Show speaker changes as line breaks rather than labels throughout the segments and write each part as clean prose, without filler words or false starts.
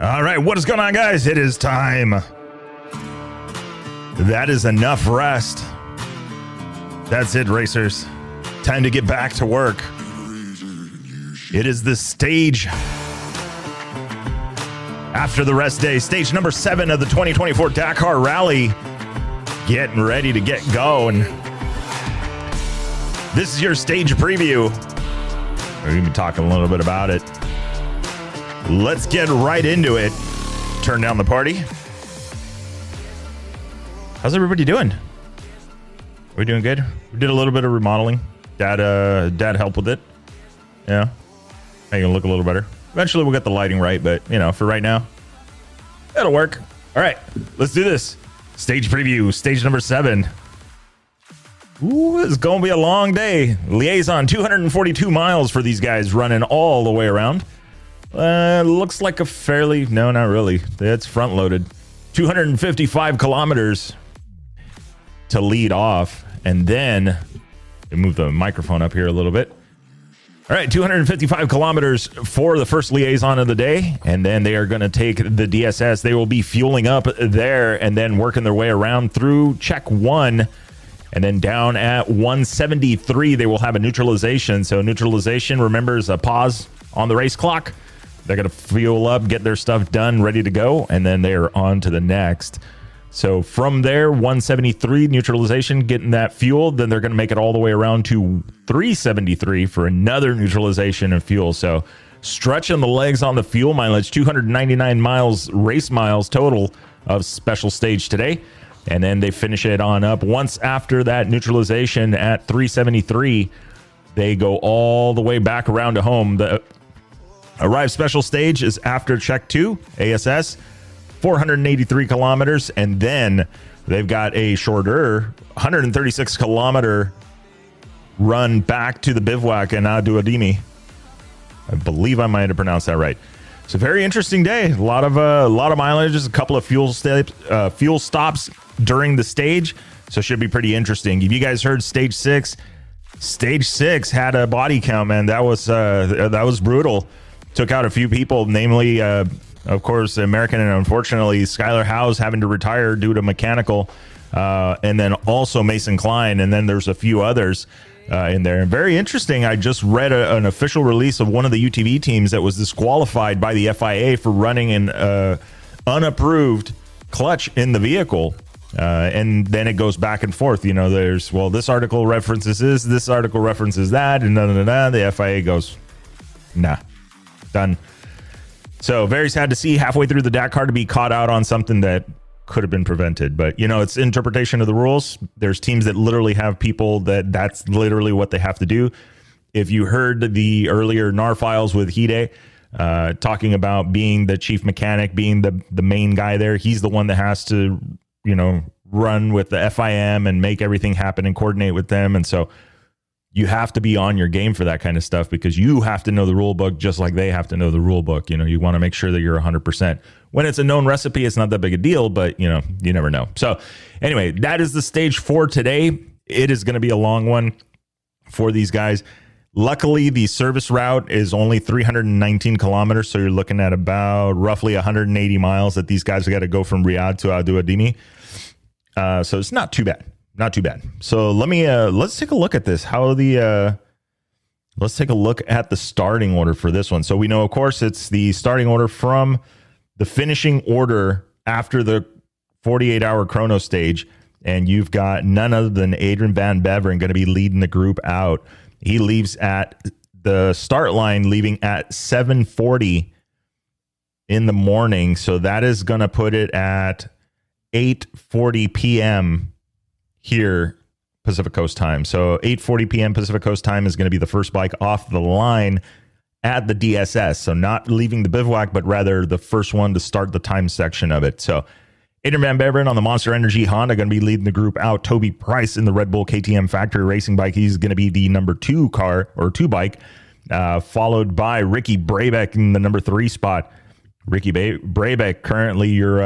All right, what is going on, guys? It is time. That is enough rest. That's it, racers. Time to get back to work. It is the stage after the rest day. Stage number 7 of the 2024 Dakar Rally. Getting ready to get going. This is your stage preview. We're going to be talking a little bit about it. Let's get right into it. Turn down the party. How's everybody doing? Are we doing good? We did a little bit of remodeling. Dad helped with it. Yeah. Making it look a little better. Eventually we'll get the lighting right, but for right now, it'll work. All right, let's do this. Stage preview, stage number 7. Ooh, it's going to be a long day. Liaison, 242 miles for these guys running all the way around. Looks like a fairly, no, not really. It's front loaded. 255 kilometers to lead off. And then move the microphone up here a little bit. All right, 255 kilometers for the first liaison of the day. And then they are going to take the DSS. They will be fueling up there and then working their way around through check 1. And then down at 173, they will have a neutralization. So neutralization, remember, is a pause on the race clock. They're going to fuel up, get their stuff done, ready to go, and then they are on to the next. So from there, 173 neutralization, getting that fuel, then they're going to make it all the way around to 373 for another neutralization and fuel. So stretching the legs on the fuel mileage, 299 miles, race miles total of special stage today. And then they finish it on up. Once after that neutralization at 373, they go all the way back around to home. The arrive special stage is after check 2, ASS, 483 kilometers. And then they've got a shorter 136 kilometer run back to the bivouac in Aduadimi. I believe I might have pronounced that right. It's a very interesting day. A lot of mileages, a couple of fuel stops during the stage. So it should be pretty interesting. If you guys heard stage 6 had a body count, man. That was brutal. Took out a few people, namely, of course, American, and unfortunately, Skylar Howes having to retire due to mechanical, and then also Mason Klein, and then there's a few others in there. And very interesting, I just read an official release of one of the UTV teams that was disqualified by the FIA for running an unapproved clutch in the vehicle. And then it goes back and forth. There's, this article references this article references that, and the FIA goes, nah. Done. So very sad to see halfway through the Dakar to be caught out on something that could have been prevented. But, it's interpretation of the rules. There's teams that literally have people that's literally what they have to do. If you heard the earlier NAR files with Hide talking about being the chief mechanic, being the main guy there, he's the one that has to, run with the FIM and make everything happen and coordinate with them. And so you have to be on your game for that kind of stuff because you have to know the rule book just like they have to know the rule book. You want to make sure that you're 100%. When it's a known recipe, it's not that big a deal, but you never know. So anyway, that is the stage for today. It is going to be a long one for these guys. Luckily, the service route is only 319 kilometers. So you're looking at about roughly 180 miles that these guys have got to go from Riyadh to Aduadimi. So it's not too bad. Not too bad. So let's take a look at this. Let's take a look at the starting order for this one. So we know, of course, it's the starting order from the finishing order after the 48-hour chrono stage. And you've got none other than Adrian Van Beveren going to be leading the group out. He leaves at the start line, leaving at 7:40 in the morning. So that is going to put it at 8:40 p.m. here, Pacific Coast time. So 8:40 p.m. Pacific Coast time is going to be the first bike off the line at the DSS. So not leaving the bivouac, but rather the first one to start the time section of it. So Adrian Van Beveren on the Monster Energy Honda going to be leading the group out. Toby Price in the Red Bull KTM Factory Racing bike. He's going to be the number 2 bike, followed by Ricky Brabeck in the number 3 spot. Ricky Brabeck, currently your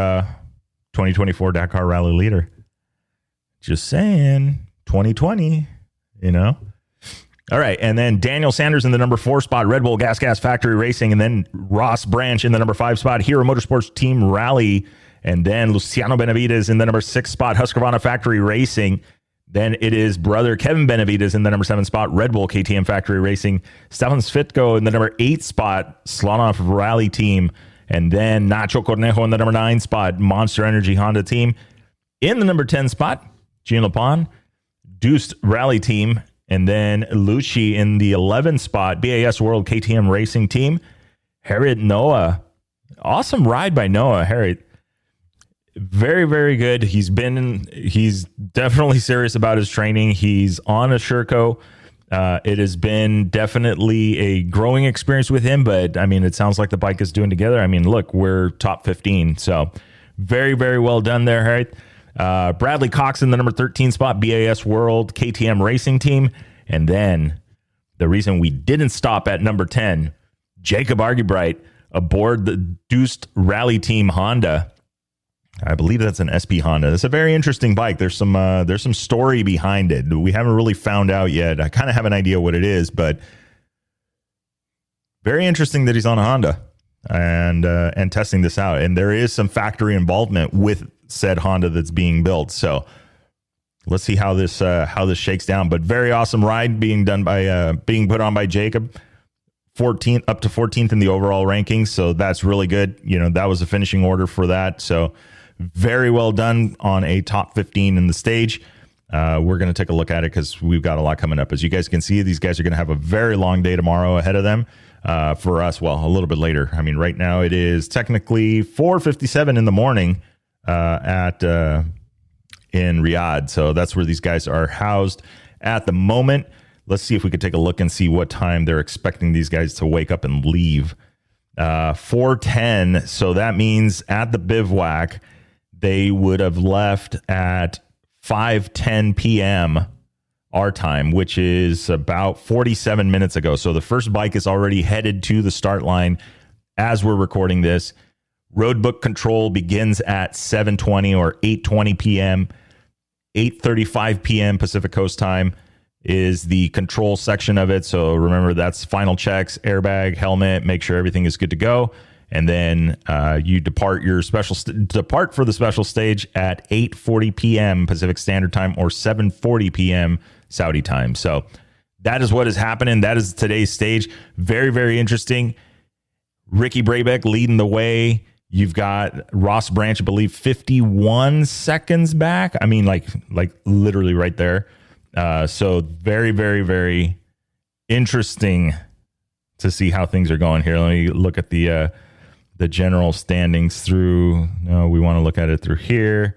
2024 Dakar Rally leader. Just saying, 2020, All right, and then Daniel Sanders in the number 4 spot, Red Bull Gas Factory Racing, and then Ross Branch in the number 5 spot, Hero Motorsports Team Rally, and then Luciano Benavides in the number 6 spot, Husqvarna Factory Racing. Then it is brother Kevin Benavides in the number 7 spot, Red Bull KTM Factory Racing, Stefan Svitko in the number 8 spot, Slonov Rally Team, and then Nacho Cornejo in the number 9 spot, Monster Energy Honda Team. In the number 10 spot, Jean Lepon, Deuced Rally Team, and then Lucci in the 11th spot, BAS World KTM Racing Team. Harriet Noah, awesome ride by Noah. Harriet, very, very good. He's definitely serious about his training. He's on a Sherco. It has been definitely a growing experience with him, but I mean, it sounds like the bike is doing together. I mean, look, we're top 15. So very, very well done there, Harriet. Bradley Cox in the number 13 spot, BAS World KTM Racing Team. And then the reason we didn't stop at number 10, Jacob Argybright aboard the Deuced Rally Team Honda. I believe that's an SP Honda. It's a very interesting bike. There's some story behind it. We haven't really found out yet. I kind of have an idea what it is, but very interesting that he's on a Honda and testing this out. And there is some factory involvement with said Honda that's being built. So let's see how this shakes down. But very awesome ride being put on by Jacob. 14th up to 14th in the overall rankings. So that's really good. You know, that was a finishing order for that. So very well done on a top 15 in the stage. We're going to take a look at it because we've got a lot coming up. As you guys can see, these guys are going to have a very long day tomorrow ahead of them. For us, well, a little bit later. I mean, right now it is technically 4:57 in the morning in Riyadh. So that's where these guys are housed at the moment. Let's see if we could take a look and see what time they're expecting these guys to wake up and leave. 4:10. So that means at the bivouac, they would have left at 5:10 p.m. our time, which is about 47 minutes ago. So the first bike is already headed to the start line as we're recording this. Roadbook control begins at 7:20 or 8:20 p.m. 8:35 p.m. Pacific Coast time is the control section of it. So remember, that's final checks, airbag, helmet, make sure everything is good to go. And then you depart for the special stage at 8:40 p.m. Pacific Standard Time or 7:40 p.m. Saudi time. So that is what is happening. That is today's stage. Very, very interesting. Ricky Brabeck leading the way. You've got Ross Branch, I believe, 51 seconds back. I mean, like literally right there. So very, very, very interesting to see how things are going here. Let me look at the general standings through. No, we want to look at it through here.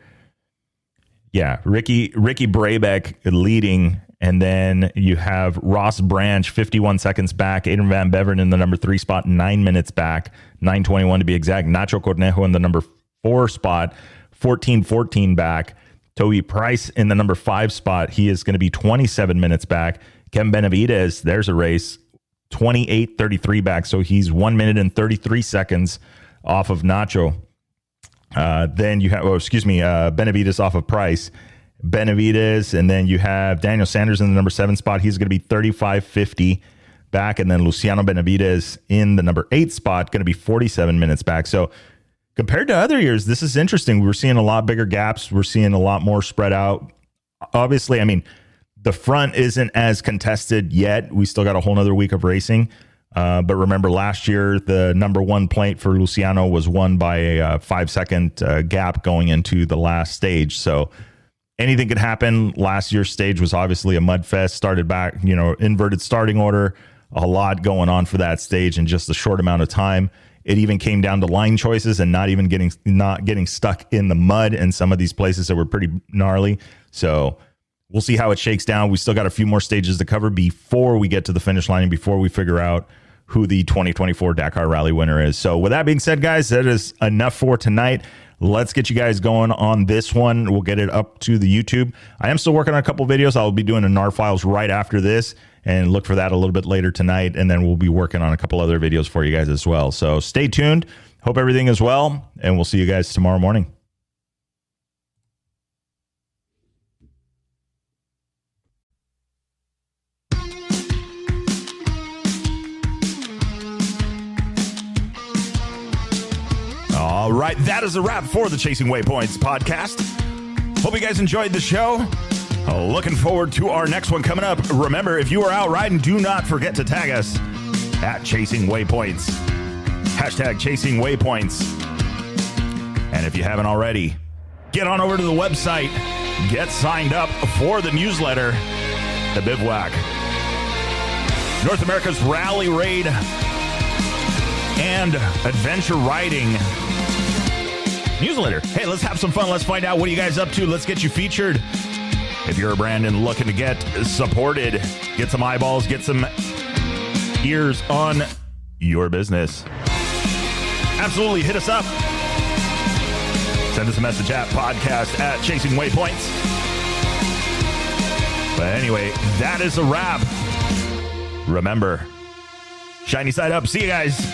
Yeah, Ricky Brabeck leading, and then you have Ross Branch 51 seconds back. Adrian Van Beveren in the number 3 spot, 9 minutes back, 9:21 to be exact. Nacho Cornejo in the number 4 spot, 14:14 back. Toby Price in the number 5 spot. He is going to be 27 minutes back. Kevin Benavides, there's a race, 28:33 back. So he's 1 minute and 33 seconds off of Nacho. Then you have, Benavides off of Price. Benavides, and then you have Daniel Sanders in the number 7 spot. He's going to be 35:50 back. And then Luciano Benavides in the number 8 spot, going to be 47 minutes back. So compared to other years, this is interesting. We're seeing a lot bigger gaps. We're seeing a lot more spread out. Obviously, I mean, the front isn't as contested yet. We still got a whole nother week of racing. But remember, last year, the number 1 plate for Luciano was won by a 5-second gap going into the last stage. So anything could happen. Last year's stage was obviously a mud fest, started back, inverted starting order, a lot going on for that stage in just a short amount of time. It even came down to line choices and not getting stuck in the mud in some of these places that were pretty gnarly. So we'll see how it shakes down. We still got a few more stages to cover before we get to the finish line and before we figure out who the 2024 Dakar Rally winner is. So with that being said, guys, that is enough for tonight. Let's get you guys going on this one. We'll get it up to the YouTube. I am still working on a couple videos. I'll be doing a NAR files right after this, and look for that a little bit later tonight. And then we'll be working on a couple other videos for you guys as well. So stay tuned. Hope everything is well, and we'll see you guys tomorrow morning. All right, that is a wrap for the Chasing Waypoints podcast. Hope you guys enjoyed the show. Looking forward to our next one coming up. Remember, if you are out riding, do not forget to tag us at Chasing Waypoints. Hashtag Chasing Waypoints. And if you haven't already, get on over to the website. Get signed up for the newsletter, The Bivouac. North America's rally raid and adventure riding newsletter. Hey, let's have some fun. Let's find out what are you guys up to. Let's get you featured. If you're a brand and looking to get supported, get some eyeballs, get some ears on your business. Absolutely, hit us up. Send us a message at podcast at Chasing Waypoints. But anyway, that is a wrap. Remember, shiny side up. See you guys.